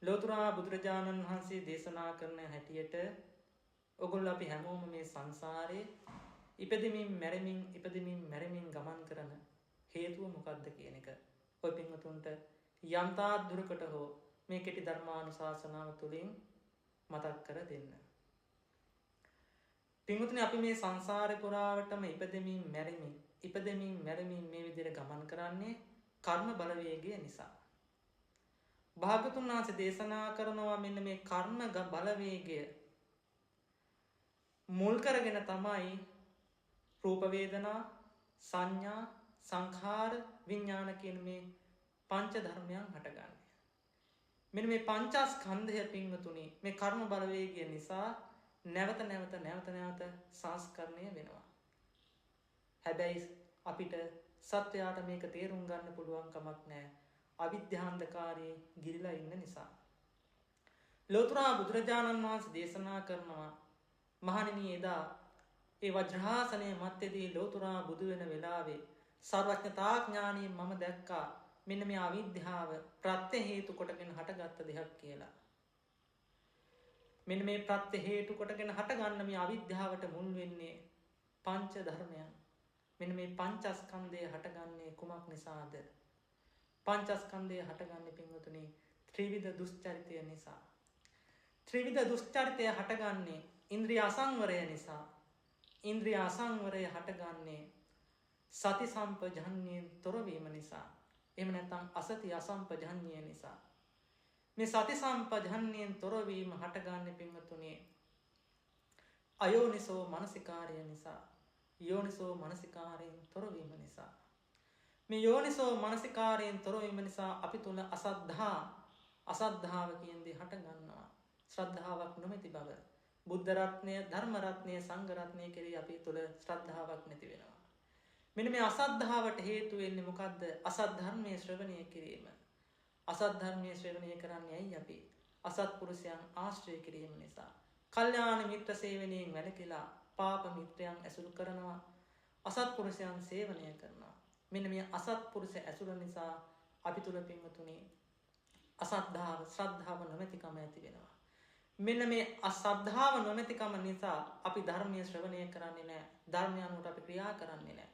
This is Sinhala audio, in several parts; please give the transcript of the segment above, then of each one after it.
ලෝතර බුදුරජාණන් වහන්සේ දේශනා කරන හැටියට ඔගොල්ලෝ අපි හැමෝම මේ සංසාරේ ඉපදෙමින් මැරෙමින් ගමන් කරන හේතුව මොකක්ද කියන එක ඔය පින්වතුන්ට යම්තා දුරකට හෝ මේ කෙටි ධර්මානුශාසනාව තුළින් මතක් කර දෙන්න. පින්වතුනි අපි මේ සංසාරේ පුරාවටම ඉපදෙමින් මැරෙමින් මේ විදිහට ගමන් කරන්නේ කර්ම බලවේගය නිසා. භාගතුන් වහන්සේ දේශනා කරනවා මෙන්න මේ කර්ම බලවේගය මුල් කරගෙන තමයි රූප වේදනා සංඥා සංඛාර විඥාන කියන මේ පංච ධර්මයන් හටගන්නේ. මෙන්න මේ පංචස්කන්ධය පින්වතුනි මේ කර්ම බලවේගය නිසා නැවත සංස්කරණය වෙනවා. හැබැයි අපිට සත්‍යයට මේක තේරුම් ගන්න පුළුවන් කමක් නැහැ. අවිද්‍යාන්ධකාරයේ ගිලිලා ඉන්න නිසා. ලෝතර බුදුරජාණන් වහන්සේ දේශනා කරනවා මහණෙනි එදා ඒ වජ්‍රාසනයේ මැත්තේදී ලෝතර බුදු වෙන වෙලාවේ සර්වඥතා ඥාණයෙන් මම දැක්කා මෙන්න මේ අවිද්‍යාව ප්‍රත්‍ය හේතු කොටගෙන හටගත්ත දෙයක් කියලා. මෙන්න මේ ප්‍රත්‍ය හේතු කොටගෙන හටගන්න මේ අවිද්‍යාවට මුල් වෙන්නේ පංච ධර්මයන්. මෙන්න මේ පංචස්කන්ධය හටගන්නේ කුමක් නිසාද? පංචස්කන්ධය හටගන්නේ පින්වතුනි ත්‍රිවිධ දුස්චරිතය නිසා. ත්‍රිවිධ දුස්චරිතය හටගන්නේ ඉන්ද්‍රිය අසංවරය නිසා. ඉන්ද්‍රිය අසංවරය හටගන්නේ සති සම්පජඤ්ඤයෙන් තොරවීම නිසා. එහෙම නැත්නම් අසති අසම්පජඤ්ඤය නිසා. මේ සති සම්පජඤ්ඤයෙන් තොරවීම හටගන්නේ පින්වතුනි අයෝනිසෝ මනසිකාරය නිසා. යෝනිසෝ මනසිකාරයෙන් තොරවීම නිසා. මේ යෝනිසෝ මනසිකාරයෙන් තොරවීම නිසා අපි තුල අසද්ධාව කියන දේ හට ගන්නවා. ශ්‍රද්ධාවක් නොමැති බව. බුද්ධ රත්නය, ධර්ම රත්නය, සංඝ රත්නය කෙරෙහි අපි තුල ශ්‍රද්ධාවක් නැති වෙනවා. මෙන්න මේ අසද්ධාවට හේතු වෙන්නේ මොකද්ද? අසත් ධර්මයේ ශ්‍රවණය කිරීම. අසත් ධර්මයේ ශ්‍රවණය කරන්නේ ඇයි අපි? අසත්පුරුෂයන් ආශ්‍රය කිරීම නිසා. කල්යාණ මිත්‍ර සේවනයෙන් වැළකීලා පාප මිත්‍රයන් ඇසුරු කරනවා. අසත්පුරුෂයන් සේවනය කරනවා. මෙන්න මේ අසත්පුරුෂ ඇසුර නිසා අපි තුල පින්වතුනි අසද්ධාව, ශ්‍රද්ධාව නොමැතිකම ඇති වෙනවා. මෙන්න මේ අසද්ධාව නොමැතිකම නිසා අපි ධර්මයේ ශ්‍රවණය කරන්නේ නැහැ. ධර්මය අනුව අපි ක්‍රියා කරන්නේ නැහැ.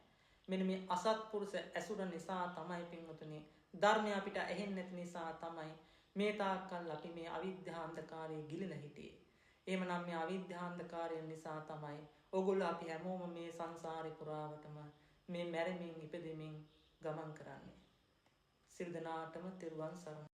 මෙන්න මේ අසත්පුරුෂ ඇසුර නිසා තමයි පින්වතුනි ධර්මය අපිට ඇහෙන්නේ නැති නිසා තමයි මේ තාක්කල් අපි මේ අවිද්‍යා අන්ධකාරයේ ගිලිලා හිටියේ. එහෙමනම් මේ අවිද්‍යා අන්ධකාරය නිසා තමයි ඕගොල්ලෝ අපි හැමෝම මේ සංසාරේ පුරාවටම මේ මැරෙමින් ඉපදෙමින් ගමන් කරන්නේ. සිල් දනාටම තෙරුවන් සරණයි.